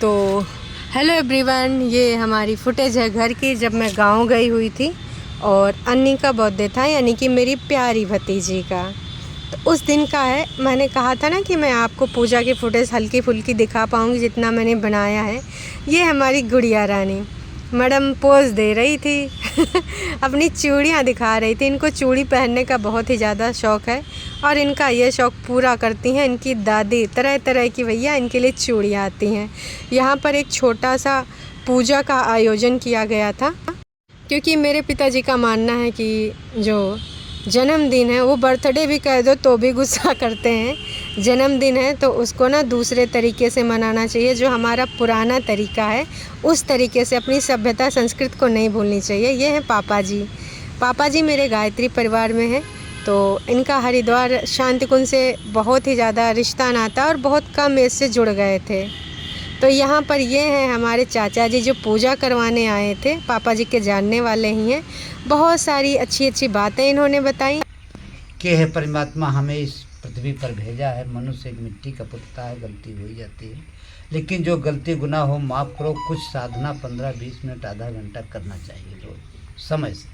तो hello everyone, ये हमारी फुटेज है घर की जब मैं गांव गई हुई थी और अन्नी का बर्थडे था, यानी कि मेरी प्यारी भतीजी का। तो उस दिन का है। मैंने कहा था ना कि मैं आपको पूजा की फुटेज हल्की फुल्की दिखा पाऊँगी जितना मैंने बनाया है। ये हमारी गुड़िया रानी मैडम पोज दे रही थी अपनी चूड़ियाँ दिखा रही थी। इनको चूड़ी पहनने का बहुत ही ज़्यादा शौक़ है और इनका ये शौक़ पूरा करती हैं इनकी दादी। तरह तरह की भैया इनके लिए चूड़ियाँ आती हैं। यहाँ पर एक छोटा सा पूजा का आयोजन किया गया था, क्योंकि मेरे पिताजी का मानना है कि जो जन्मदिन है वो बर्थडे भी कह दो तो भी गुस्सा करते हैं। जन्मदिन है तो उसको ना दूसरे तरीके से मनाना चाहिए, जो हमारा पुराना तरीका है उस तरीके से। अपनी सभ्यता संस्कृति को नहीं भूलनी चाहिए। ये हैं पापा जी। पापा जी मेरे गायत्री परिवार में हैं, तो इनका हरिद्वार शांति कुंज से बहुत ही ज़्यादा रिश्ता नाता और बहुत कम एज से जुड़ गए थे। तो यहाँ पर ये हैं हमारे चाचा जी जो पूजा करवाने आए थे। पापा जी के जानने वाले ही हैं। बहुत सारी अच्छी अच्छी बातें इन्होंने बताई कि है परमात्मा हमें इस पृथ्वी पर भेजा है। मनुष्य एक मिट्टी का पुतला है, गलती हो ही जाती है, लेकिन जो गलती गुनाह हो माफ़ करो। कुछ साधना 15-20 मिनट आधा घंटा करना चाहिए रोज समय से,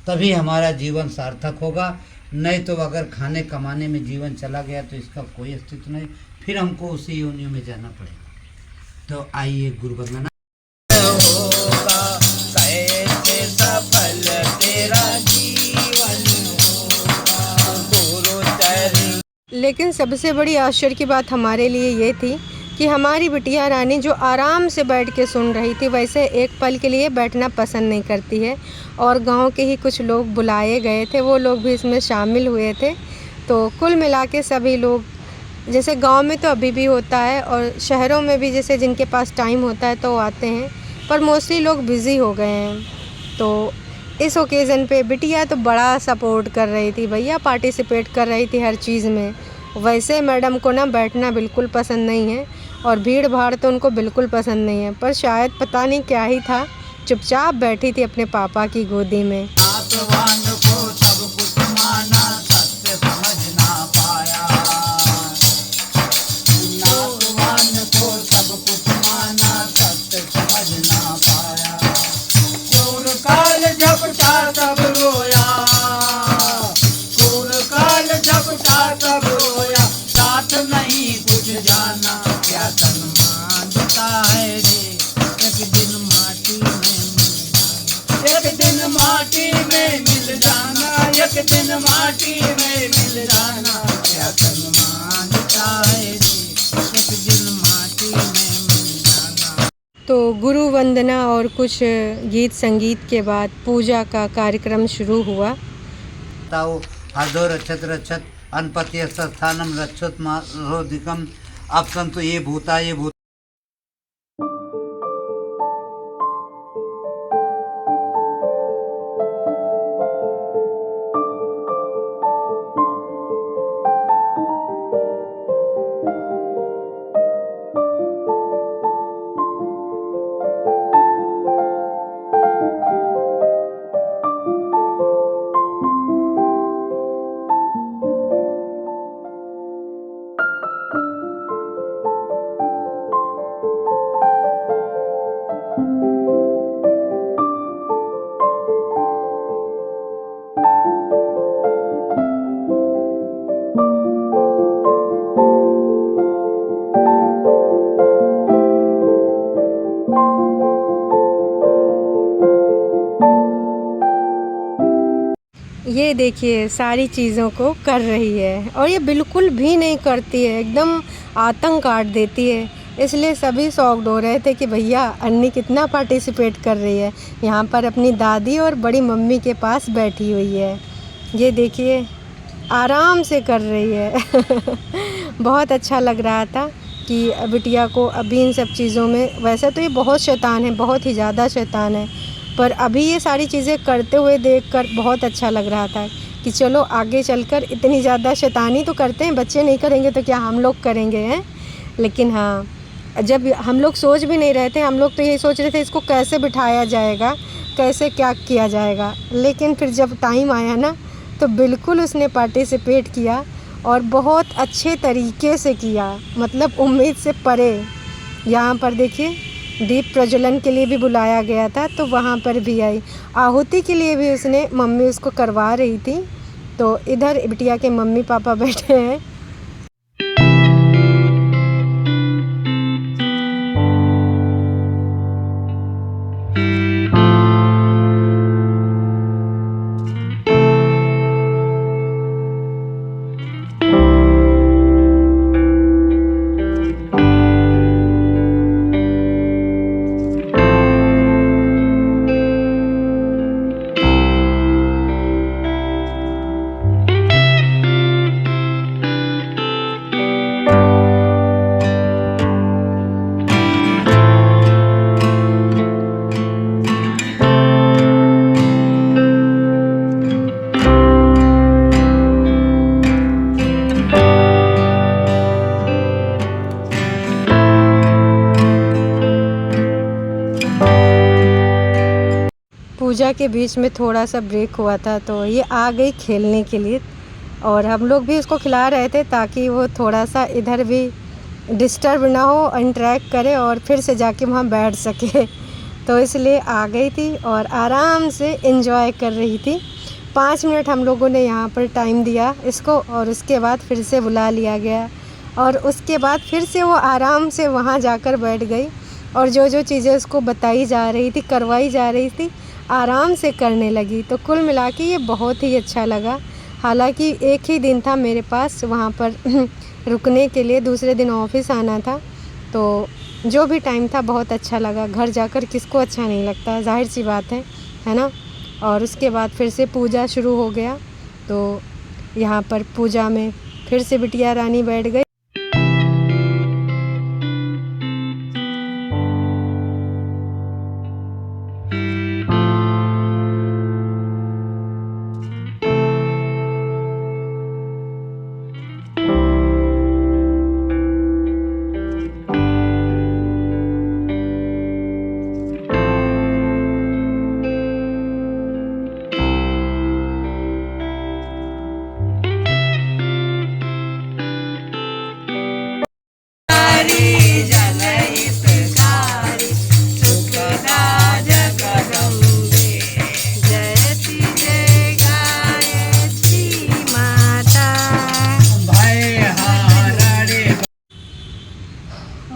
तभी हमारा जीवन सार्थक होगा। नहीं तो अगर खाने कमाने में जीवन चला गया तो इसका कोई अस्तित्व नहीं, फिर हमको उसी योनियों में जाना पड़ेगा। तो आइए गुरु वंदना होगा, कैसे सफल तेरा जीवन होगा, गुरु चरण। लेकिन सबसे बड़ी आश्चर्य की बात हमारे लिए ये थी कि हमारी बिटिया रानी जो आराम से बैठ के सुन रही थी, वैसे एक पल के लिए बैठना पसंद नहीं करती है। और गांव के ही कुछ लोग बुलाए गए थे, वो लोग भी इसमें शामिल हुए थे। तो कुल मिला के सभी लोग, जैसे गांव में तो अभी भी होता है और शहरों में भी जैसे जिनके पास टाइम होता है तो वो आते हैं, पर मोस्टली लोग बिज़ी हो गए हैं। तो इस ओकेज़न पे बिटिया तो बड़ा सपोर्ट कर रही थी भैया, पार्टिसिपेट कर रही थी हर चीज़ में। वैसे मैडम को ना बैठना बिल्कुल पसंद नहीं है और भीड़ भाड़ तो उनको बिल्कुल पसंद नहीं है, पर शायद पता नहीं क्या ही था, चुपचाप बैठी थी अपने पापा की गोदी में। माटी में मिल जाना, एक दिन माटी में मिल जाना, क्या तन मानता है रे, एक दिन माटी में मिल जाना। तो गुरु वंदना और कुछ गीत संगीत के बाद पूजा का कार्यक्रम शुरू हुआ। ताओ हरदो रक्षत रक्षत अनपत्य स्थानम रक्षत मारोदिकम। अब संतो ये भूता ये भूत। ये देखिए सारी चीज़ों को कर रही है और ये बिल्कुल भी नहीं करती है, एकदम आतंक काट देती है। इसलिए सभी शॉक्ड हो रहे थे कि भैया अन्नी कितना पार्टिसिपेट कर रही है। यहाँ पर अपनी दादी और बड़ी मम्मी के पास बैठी हुई है। ये देखिए आराम से कर रही है बहुत अच्छा लग रहा था कि बिटिया को अभी इन सब चीज़ों में, वैसे तो ये बहुत शैतान है, बहुत ही ज़्यादा शैतान है, पर अभी ये सारी चीज़ें करते हुए देखकर बहुत अच्छा लग रहा था कि चलो आगे चलकर इतनी ज़्यादा शैतानी तो करते हैं बच्चे, नहीं करेंगे तो क्या हम लोग करेंगे हैं। लेकिन हाँ, जब हम लोग सोच भी नहीं रहे थे, हम लोग तो यही सोच रहे थे इसको कैसे बिठाया जाएगा, कैसे क्या किया जाएगा। लेकिन फिर जब टाइम आया ना तो बिल्कुल उसने पार्टिसिपेट किया और बहुत अच्छे तरीके से किया, मतलब उम्मीद से परे। यहाँ पर देखिए दीप प्रज्वलन के लिए भी बुलाया गया था, तो वहाँ पर भी आई। आहुति के लिए भी उसने मम्मी उसको करवा रही थी। तो इधर बिटिया के मम्मी पापा बैठे हैं। पूजा के बीच में थोड़ा सा ब्रेक हुआ था, तो ये आ गई खेलने के लिए और हम लोग भी उसको खिला रहे थे ताकि वो थोड़ा सा इधर भी डिस्टर्ब ना हो, इंटरेक्ट करे और फिर से जाके वहाँ बैठ सके। तो इसलिए आ गई थी और आराम से एंजॉय कर रही थी। 5 मिनट हम लोगों ने यहाँ पर टाइम दिया इसको और उसके बाद फिर से बुला लिया गया और उसके बाद फिर से वो आराम से वहाँ जाकर बैठ गई और जो जो चीज़ें उसको बताई जा रही थी, करवाई जा रही थी, आराम से करने लगी। तो कुल मिला के ये बहुत ही अच्छा लगा। हालांकि एक ही दिन था मेरे पास वहाँ पर रुकने के लिए, दूसरे दिन ऑफिस आना था। तो जो भी टाइम था बहुत अच्छा लगा। घर जाकर किसको अच्छा नहीं लगता, जाहिर सी बात है ना। और उसके बाद फिर से पूजा शुरू हो गया। तो यहाँ पर पूजा में फिर से बिटिया रानी बैठ गई।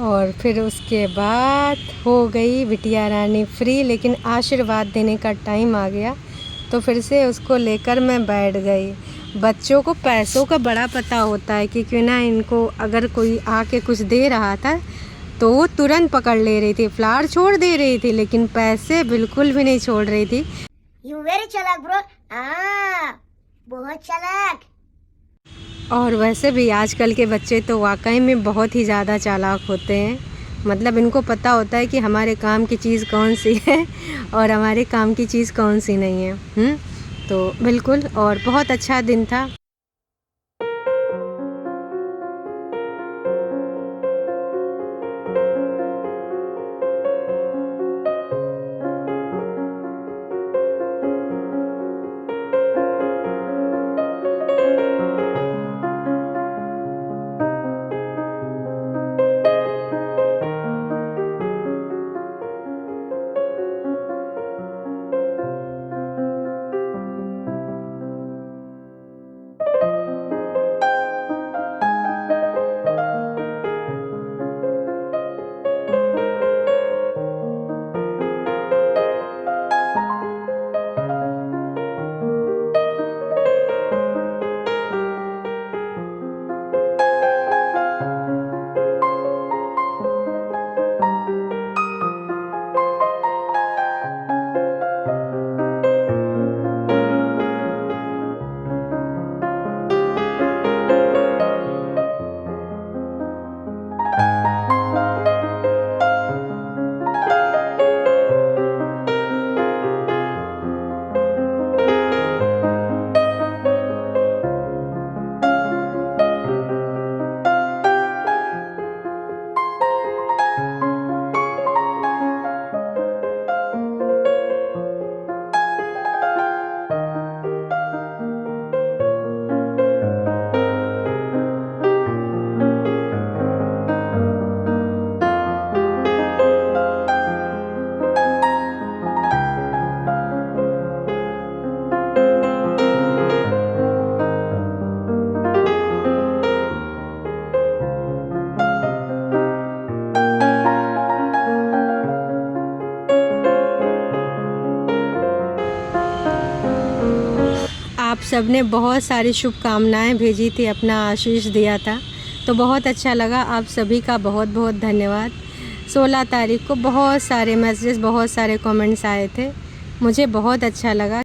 और फिर उसके बाद हो गई बिटिया रानी फ्री, लेकिन आशीर्वाद देने का टाइम आ गया तो फिर से उसको लेकर मैं बैठ गई। बच्चों को पैसों का बड़ा पता होता है कि क्यों ना, इनको अगर कोई आके कुछ दे रहा था तो वो तुरंत पकड़ ले रही थी, फ्लावर छोड़ दे रही थी लेकिन पैसे बिल्कुल भी नहीं छोड़ रही थी। यू वेरी चालाक ब्रो, बहुत चालाक। और वैसे भी आजकल के बच्चे तो वाकई में बहुत ही ज़्यादा चालाक होते हैं। मतलब इनको पता होता है कि हमारे काम की चीज़ कौन सी है और हमारे काम की चीज़ कौन सी नहीं है। तो बिल्कुल, और बहुत अच्छा दिन था। सबने बहुत सारी शुभकामनाएं भेजी थी, अपना आशीष दिया था, तो बहुत अच्छा लगा। आप सभी का बहुत बहुत धन्यवाद। 16 तारीख को बहुत सारे मैसेजेस, बहुत सारे कमेंट्स आए थे, मुझे बहुत अच्छा लगा।